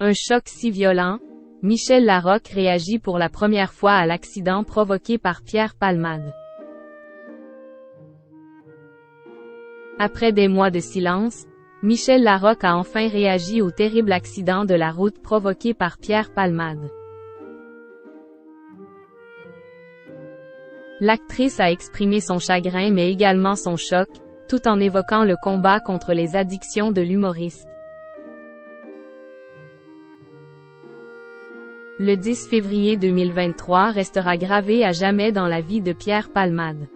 Un choc si violent, Michel Larocque réagit pour la première fois à l'accident provoqué par Pierre Palmade. Après des mois de silence, Michel Larocque a enfin réagi au terrible accident de la route provoqué par Pierre Palmade. L'actrice a exprimé son chagrin mais également son choc, tout en évoquant le combat contre les addictions de l'humoriste. Le 10 février 2023 restera gravé à jamais dans la vie de Pierre Palmade.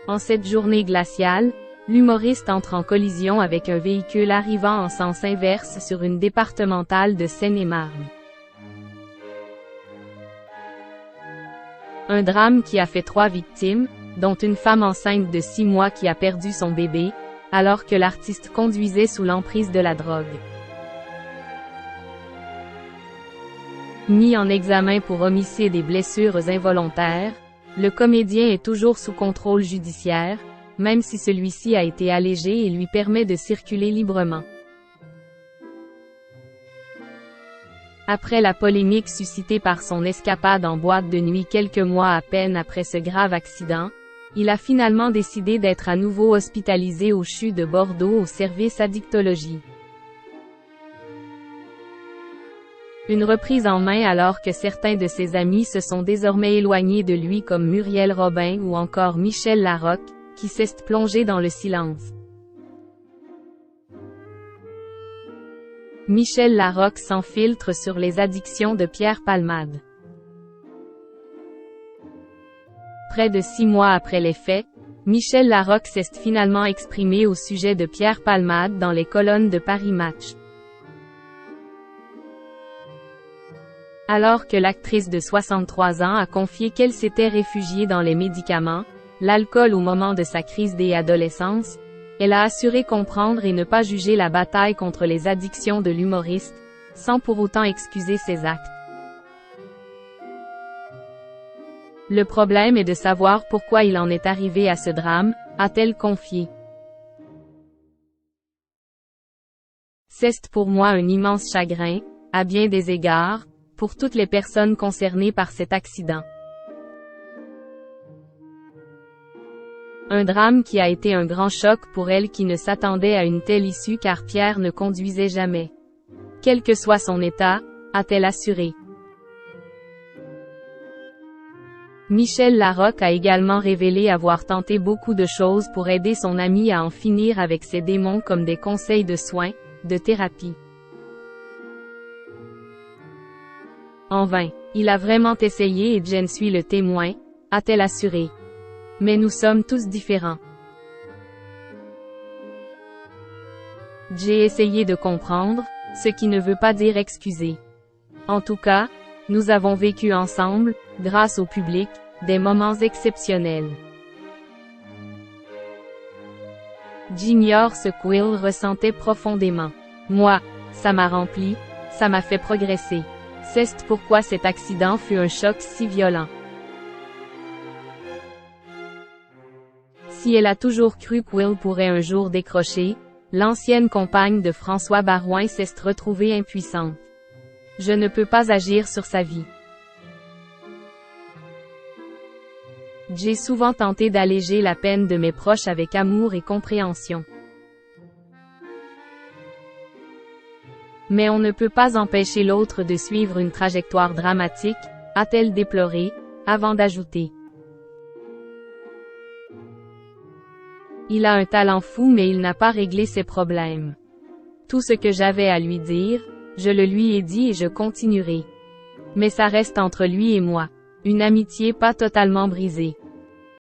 En cette journée glaciale, l'humoriste entre en collision avec un véhicule arrivant en sens inverse sur une départementale de Seine-et-Marne. Un drame qui a fait 3 victimes, dont une femme enceinte de 6 mois qui a perdu son bébé, alors que l'artiste conduisait sous l'emprise de la drogue. Mis en examen pour homicide et blessures involontaires, le comédien est toujours sous contrôle judiciaire, même si celui-ci a été allégé et lui permet de circuler librement. Après la polémique suscitée par son escapade en boîte de nuit quelques mois à peine après ce grave accident, il a finalement décidé d'être à nouveau hospitalisé au CHU de Bordeaux au service addictologie. Une reprise en main alors que certains de ses amis se sont désormais éloignés de lui comme Muriel Robin ou encore Michel Larocque, qui s'est plongé dans le silence. Michel Larocque s'infiltre sur les addictions de Pierre Palmade. Près de 6 mois après les faits, Michel Larocque s'est finalement exprimé au sujet de Pierre Palmade dans les colonnes de Paris Match. Alors que l'actrice de 63 ans a confié qu'elle s'était réfugiée dans les médicaments, l'alcool au moment de sa crise d'adolescence, elle a assuré comprendre et ne pas juger la bataille contre les addictions de l'humoriste, sans pour autant excuser ses actes. Le problème est de savoir pourquoi il en est arrivé à ce drame, a-t-elle confié. C'est pour moi un immense chagrin, à bien des égards, pour toutes les personnes concernées par cet accident. Un drame qui a été un grand choc pour elle qui ne s'attendait à une telle issue car Pierre ne conduisait jamais. Quel que soit son état, a-t-elle assuré. Michel Larocque a également révélé avoir tenté beaucoup de choses pour aider son ami à en finir avec ses démons comme des conseils de soins, de thérapie. En vain. Il a vraiment essayé et j'en suis le témoin, a-t-elle assuré. Mais nous sommes tous différents. J'ai essayé de comprendre, ce qui ne veut pas dire excuser. En tout cas, nous avons vécu ensemble, grâce au public, des moments exceptionnels. J'ignore ce qu'il ressentait profondément. Moi, ça m'a rempli, ça m'a fait progresser. C'est pourquoi cet accident fut un choc si violent. Si elle a toujours cru qu'il pourrait un jour décrocher, l'ancienne compagne de François Barouin s'est retrouvée impuissante. Je ne peux pas agir sur sa vie. J'ai souvent tenté d'alléger la peine de mes proches avec amour et compréhension. Mais on ne peut pas empêcher l'autre de suivre une trajectoire dramatique, a-t-elle déploré, avant d'ajouter. Il a un talent fou mais il n'a pas réglé ses problèmes. Tout ce que j'avais à lui dire, je le lui ai dit et je continuerai. Mais ça reste entre lui et moi. Une amitié pas totalement brisée.